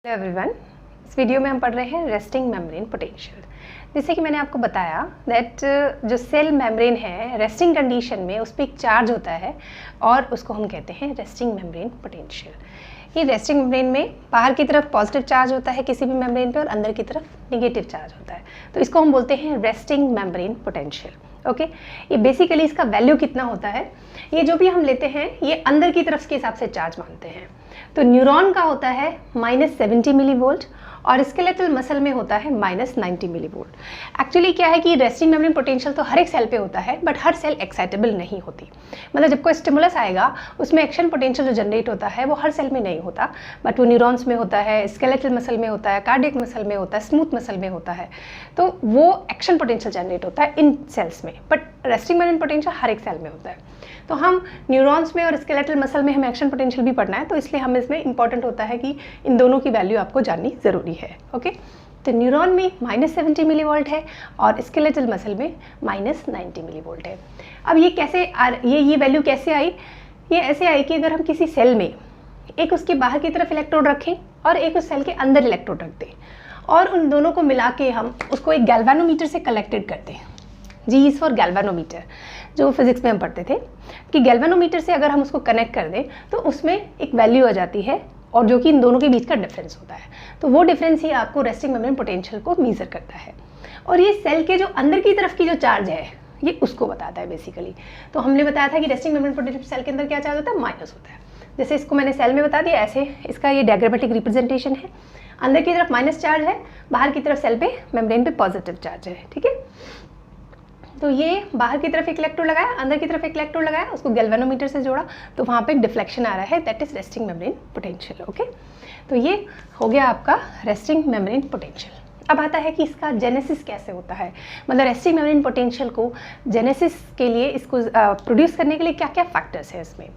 Hello everyone, इस video में हम पढ़ रहे हैं रेस्टिंग मेम्ब्रेन पोटेंशियल। जैसे कि मैंने आपको बताया दैट जो सेल मेम्ब्रेन है रेस्टिंग कंडीशन में उस पर एक चार्ज होता है और उसको हम कहते हैं रेस्टिंग मेम्ब्रेन पोटेंशियल। ये रेस्टिंग मेम्ब्रेन में बाहर की तरफ पॉजिटिव चार्ज होता है किसी भी मेम्ब्रेन पे और अंदर की तरफ नेगेटिव चार्ज होता है, तो इसको हम बोलते हैं रेस्टिंग मेम्ब्रेन पोटेंशियल। ओके, ये बेसिकली इसका वैल्यू कितना होता है, ये जो भी हम लेते हैं ये अंदर की तरफ के हिसाब से चार्ज मानते हैं। तो न्यूरॉन का होता है -70 मिलीवोल्ट और स्केलेटल मसल में होता है -90 मिलीवोल्ट। एक्चुअली क्या है कि रेस्टिंग मेम्ब्रेन पोटेंशियल तो हर एक सेल पे होता है, बट हर सेल एक्साइटेबल नहीं होती। मतलब जब कोई स्टिमुलस आएगा उसमें एक्शन पोटेंशियल जो जनरेट होता है वो हर सेल में नहीं होता, बट वो न्यूरॉन्स में होता है, स्केलेटल मसल में होता है, कार्डियक मसल में होता है, स्मूथ मसल में होता है, तो वो एक्शन पोटेंशियल जनरेट होता है इन सेल्स में। बट रेस्टिंग मेम्ब्रेन पोटेंशियल हर एक सेल में होता है। तो हम न्यूरॉन्स में और स्केलेटल मसल में हमें एक्शन पोटेंशियल भी पढ़ना है, तो इसलिए हम इसमें इंपॉर्टेंट होता है कि इन दोनों की वैल्यू आपको जाननी ज़रूरी है। ओके, तो न्यूरॉन में -70 मिलीवोल्ट है और स्केलेटल मसल में -90 मिलीवोल्ट है। अब ये कैसे ये वैल्यू कैसे आई? ये ऐसे आई कि अगर हम किसी सेल में एक उसके बाहर की तरफ इलेक्ट्रोड रखें और एक उस सेल के अंदर इलेक्ट्रोड रख दें और उन दोनों को मिला के हम उसको एक गैल्वेनोमीटर से कलेक्टेड करते हैं। जी इज़ फॉर गैल्वेनोमीटर, जो फिजिक्स में हम पढ़ते थे कि गैल्वेनोमीटर से अगर हम उसको कनेक्ट कर दें तो उसमें एक वैल्यू आ जाती है और जो कि इन दोनों के बीच का डिफरेंस होता है। तो वो डिफरेंस ही आपको रेस्टिंग मेम्ब्रेन पोटेंशियल को मेजर करता है और ये सेल के जो अंदर की तरफ की जो चार्ज है ये उसको बताता है बेसिकली। तो हमने बताया था कि रेस्टिंग मेम्ब्रेन पोटेंशियल सेल के अंदर क्या चार्ज होता है, माइनस होता है। जैसे इसको मैंने सेल में बता दिया, ऐसे इसका ये डायग्रामेटिक रिप्रेजेंटेशन है। अंदर की तरफ माइनस चार्ज है, बाहर की तरफ सेल पे मेम्ब्रेन पे पॉजिटिव चार्ज है। ठीक है, तो ये बाहर की तरफ एक इलेक्ट्रोड लगाया, अंदर की तरफ एक इलेक्ट्रोड लगाया, उसको गैल्वेनोमीटर से जोड़ा तो वहाँ पे एक डिफ्लेक्शन आ रहा है, that is resting membrane potential. Okay, तो ये हो गया आपका रेस्टिंग मेम्ब्रेन पोटेंशियल। अब आता है कि इसका जेनेसिस कैसे होता है, मतलब रेस्टिंग मेम्ब्रेन पोटेंशियल को जेनेसिस के लिए इसको प्रोड्यूस करने के लिए क्या क्या फैक्टर्स है इसमें।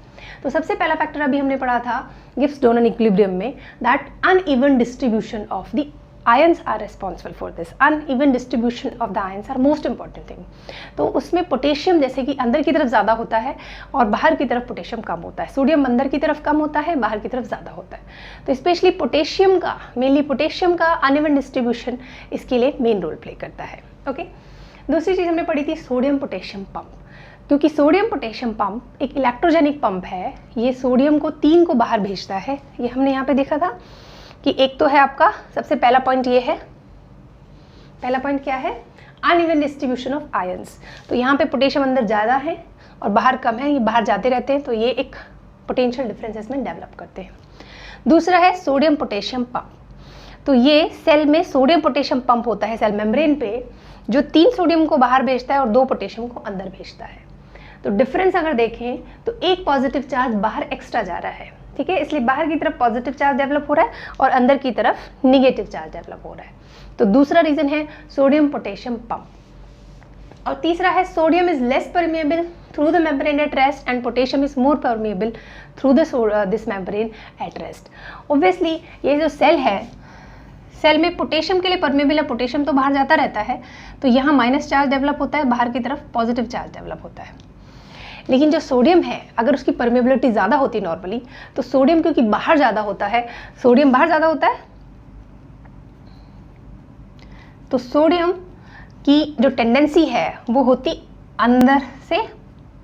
तो सबसे पहला फैक्टर अभी हमने पढ़ा था गिब्स डोनर इक्विलिब्रियम में, that uneven distribution of the ions are responsible for this. Uneven distribution of the ions are most important thing. तो उसमें पोटेशियम जैसे कि अंदर की तरफ ज़्यादा होता है और बाहर की तरफ पोटेशियम कम होता है। सोडियम अंदर की तरफ कम होता है, बाहर की तरफ ज़्यादा होता है। तो स्पेशली पोटेशियम का, मेनली पोटेशियम का अनइवन डिस्ट्रीब्यूशन इसके लिए मेन रोल प्ले करता है। ओके, दूसरी चीज़ हमने पढ़ी थी सोडियम पोटेशियम पंप। क्योंकि सोडियम पोटेशियम पंप एक इलेक्ट्रोजेनिक पंप है, ये सोडियम को 3 को बाहर भेजता है। ये हमने यहाँ पे देखा था कि एक तो है आपका सबसे पहला पॉइंट ये है, पहला पॉइंट क्या है, अनइवन डिस्ट्रीब्यूशन ऑफ आयंस। तो यहाँ पे पोटेशियम अंदर ज़्यादा है और बाहर कम है, ये बाहर जाते रहते हैं, तो ये एक पोटेंशियल डिफरेंस इसमें डेवलप करते हैं। दूसरा है सोडियम पोटेशियम पंप। तो ये सेल में सोडियम पोटेशियम पंप होता है सेल मेम्ब्रेन पे, जो 3 सोडियम को बाहर भेजता है और 2 पोटेशियम को अंदर भेजता है। तो डिफरेंस अगर देखें तो एक पॉजिटिव चार्ज बाहर एक्स्ट्रा जा रहा है। ठीक है, इसलिए बाहर की तरफ पॉजिटिव चार्ज डेवलप हो रहा है और अंदर की तरफ निगेटिव चार्ज डेवलप हो रहा है। तो दूसरा रीजन है सोडियम पोटेशियम पंप। और तीसरा है sodium is less permeable through the membrane at rest and potassium is more permeable through this membrane at rest. Obviously ये जो सेल है, सेल में पोटेशियम के लिए परमिएबल है, पोटेशियम तो बाहर जाता रहता है, तो यहाँ माइनस चार्ज डेवलप होता है, बाहर की तरफ पॉजिटिव चार्ज डेवलप होता है। लेकिन जो सोडियम है अगर उसकी परमेबिलिटी ज़्यादा होती नॉर्मली, तो सोडियम क्योंकि बाहर ज़्यादा होता है, सोडियम बाहर ज़्यादा होता है, तो सोडियम की जो टेंडेंसी है वो होती अंदर से,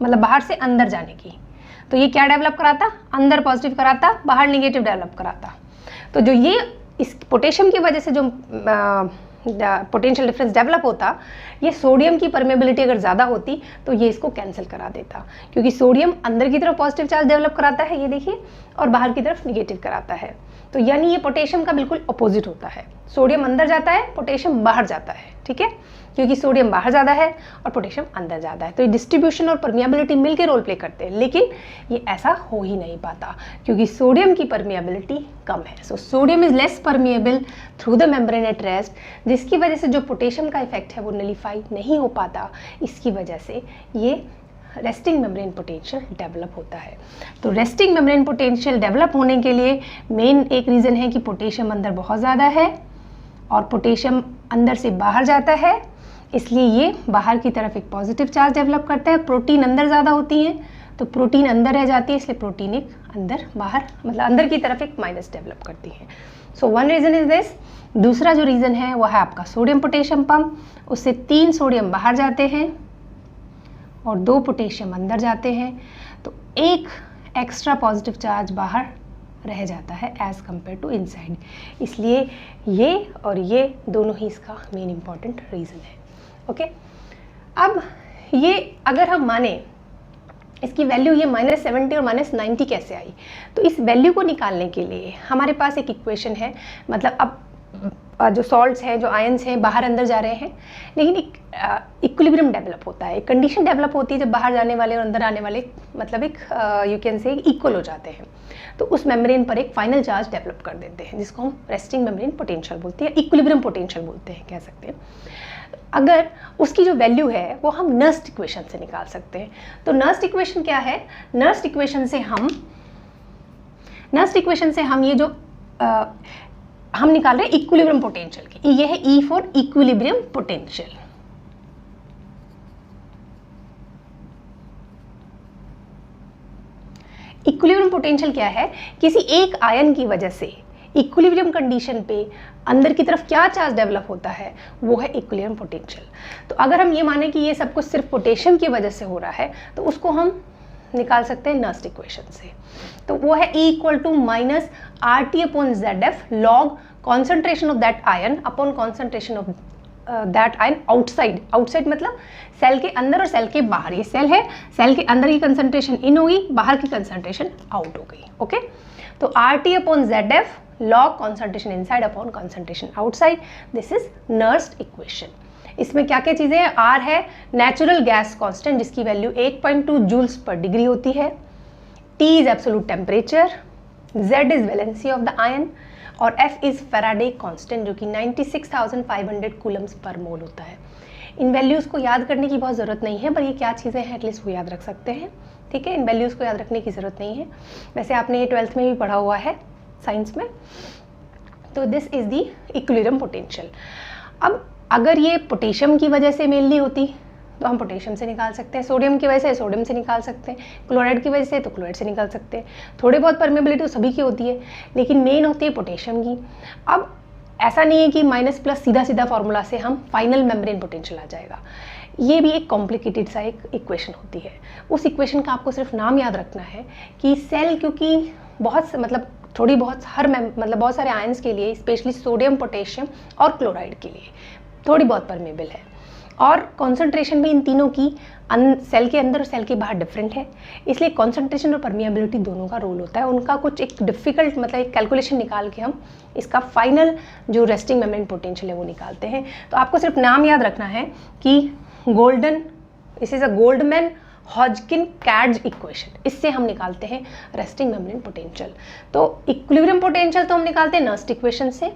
मतलब बाहर से अंदर जाने की। तो ये क्या डेवलप कराता, अंदर पॉजिटिव कराता, बाहर निगेटिव डेवलप कराता। तो जो ये इस पोटेशियम की वजह से जो पोटेंशियल डिफरेंस डेवलप होता, ये सोडियम की परमेबिलिटी अगर ज़्यादा होती तो ये इसको कैंसिल करा देता, क्योंकि सोडियम अंदर की तरफ पॉजिटिव चार्ज डेवलप कराता है, ये देखिए, और बाहर की तरफ निगेटिव कराता है। तो यानी ये पोटेशियम का बिल्कुल अपोजिट होता है, सोडियम अंदर जाता है, पोटेशियम बाहर जाता है। ठीक है, क्योंकि सोडियम बाहर ज़्यादा है और पोटेशियम अंदर ज़्यादा है, तो ये डिस्ट्रीब्यूशन और परमिएबिलिटी मिलकर रोल प्ले करते हैं। लेकिन ये ऐसा हो ही नहीं पाता क्योंकि सोडियम की परमिएबिलिटी कम है। So sodium is less permeable through the membrane at rest, जिसकी वजह से जो पोटेशियम का इफेक्ट है वो नलीफाई नहीं हो पाता। इसकी वजह से ये रेस्टिंग मेम्ब्रेन पोटेंशियल डेवलप होता है। तो रेस्टिंग मेम्ब्रेन पोटेंशियल डेवलप होने के लिए मेन एक रीज़न है कि पोटेशियम अंदर बहुत ज़्यादा है और पोटेशियम अंदर से बाहर जाता है, इसलिए ये बाहर की तरफ एक पॉजिटिव चार्ज डेवलप करता है। प्रोटीन अंदर ज़्यादा होती हैं तो प्रोटीन अंदर रह जाती है, इसलिए प्रोटीन एक अंदर बाहर मतलब अंदर की तरफ एक माइनस डेवलप करती है। So one reason is this. दूसरा जो रीज़न है वो है आपका सोडियम पोटेशियम पंप, उससे 3 सोडियम बाहर जाते हैं और 2 पोटेशियम अंदर जाते हैं, तो एक एक्स्ट्रा पॉजिटिव चार्ज बाहर रह जाता है एज कम्पेयर टू इनसाइड। इसलिए ये और ये दोनों ही इसका मेन इंपॉर्टेंट रीज़न है। ओके, अब ये अगर हम माने इसकी वैल्यू ये -70 और -90 कैसे आई, तो इस वैल्यू को निकालने के लिए हमारे पास एक इक्वेशन है। मतलब अब जो सॉल्ट्स हैं, जो आयंस हैं, बाहर अंदर जा रहे हैं, लेकिन एक इक्विलिब्रियम डेवलप होता है, एक कंडीशन डेवलप होती है जब बाहर जाने वाले और अंदर आने वाले मतलब एक यू कैन से इक्वल हो जाते हैं, तो उस मेम्ब्रेन पर एक फाइनल चार्ज डेवलप कर देते हैं, जिसको हम रेस्टिंग मेम्ब्रेन पोटेंशियल बोलते हैं, इक्विलिब्रियम पोटेंशियल बोलते हैं, कह सकते हैं। अगर उसकी जो वैल्यू है वो हम नर्स्ट इक्वेशन से निकाल सकते हैं। तो नर्स्ट इक्वेशन क्या है? नर्स्ट इक्वेशन से हम ये जो हम निकाल रहे हैं इक्विलिब्रियम पोटेंशियल की, ये है E for equilibrium potential. Equilibrium potential क्या है? किसी एक आयन की वजह से इक्विलिब्रियम कंडीशन पे अंदर की तरफ क्या चार्ज डेवलप होता है, वो है इक्विलिब्रियम पोटेंशियल। तो अगर हम ये माने कि ये सब कुछ सिर्फ पोटेशियम की वजह से हो रहा है, तो उसको हम निकाल सकते हैं नर्स्ट इक्वेशन से। तो वो है E = RT/ZF log concentration of that ion upon concentration of that ion outside। Outside मतलब सेल के अंदर और सेल के बाहर। ये सेल है, सेल के अंदर की कंसंट्रेशन इन होगी, बाहर की कंसंट्रेशन आउट हो गई। ओके, तो RT/ZF log concentration inside upon concentration outside, this is Nernst equation. इसमें क्या क्या चीज़ें हैं? R है नेचुरल गैस कांस्टेंट, जिसकी वैल्यू 8.2 जूल्स पर डिग्री होती है। T is absolute temperature, Z is valency of the ion, और F इज फैराडे कांस्टेंट, जो कि 96,500 कूलम्स पर मोल होता है। इन वैल्यूज़ को याद करने की बहुत ज़रूरत नहीं है, पर ये क्या चीज़ें हैं एटलीस्ट वो याद रख सकते हैं। ठीक है, इन वैल्यूज़ को याद रखने की ज़रूरत नहीं है। वैसे आपने ये 12th में भी पढ़ा हुआ है साइंस में। तो this is the equilibrium potential. अब अगर ये पोटेशियम की वजह से मेनली होती तो हम पोटेशियम से निकाल सकते हैं, सोडियम की वजह से सोडियम से निकाल सकते हैं, क्लोराइड की वजह से तो क्लोराइड से निकाल सकते हैं। थोड़ी बहुत परमेबिलिटी तो सभी की होती है, लेकिन मेन होती है पोटेशियम की। अब ऐसा नहीं है कि माइनस प्लस सीधा सीधा फार्मूला से हम फाइनल मेम्ब्रेन पोटेंशियल आ जाएगा। ये भी एक कॉम्प्लिकेटेड सा एक इक्वेशन होती है। उस इक्वेशन का आपको सिर्फ नाम याद रखना है कि सेल, क्योंकि बहुत मतलब थोड़ी बहुत मतलब बहुत सारे आयंस के लिए, स्पेशली सोडियम, पोटेशियम और क्लोराइड के लिए थोड़ी बहुत परमेबल है, और कॉन्सेंट्रेशन भी इन तीनों की सेल के अंदर और सेल के बाहर डिफरेंट है। इसलिए कॉन्सेंट्रेशन और परमिएबिलिटी दोनों का रोल होता है। उनका कुछ एक डिफिकल्ट मतलब एक कैलकुलेशन निकाल के हम इसका फाइनल जो रेस्टिंग मेम्ब्रेन पोटेंशियल है वो निकालते हैं। तो आपको सिर्फ नाम याद रखना है कि this is a Goldman Hodgkin Katz equation, इससे हम निकालते हैं रेस्टिंग मेम्ब्रेन पोटेंशियल। तो इक्विलिब्रियम पोटेंशियल तो हम निकालते हैं नर्स्ट इक्वेशन से,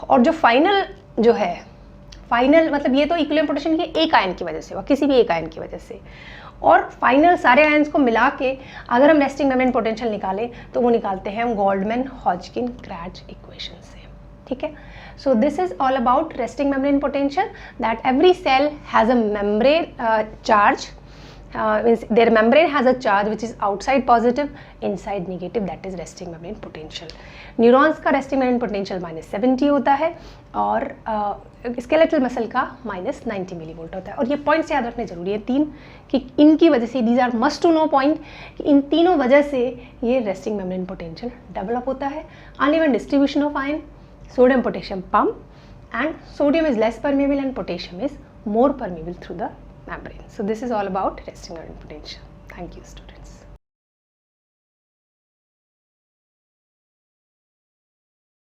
और जो फाइनल जो है फाइनल मतलब ये तो इक्विलिब्रियम पोटेंशियल की एक आयन की वजह से हुआ, किसी भी एक आयन की वजह से, और फाइनल सारे आयन्स को मिला के अगर हम रेस्टिंग मेम्ब्रेन पोटेंशियल निकालें तो वो निकालते हैं हम गोल्डमैन हॉजकिन कैड्ज इक्वेशन से। ठीक है, so this is all about resting membrane potential, that every cell has a membrane charge, means their membrane has a charge which is outside positive, inside negative, that is resting membrane potential. Neurons का resting membrane potential -70 होता है, और skeletal muscle का -90 millivolt होता है। और ये points याद रखने जरूरी है 3, कि इनकी वजह से these are must to know point, कि इन तीनों वजह से ये resting membrane potential डेवलप होता है। uneven distribution of ion, sodium potassium pump, and sodium is less permeable and potassium is more permeable through the membrane. So this is all about resting membrane potential. Thank you, students.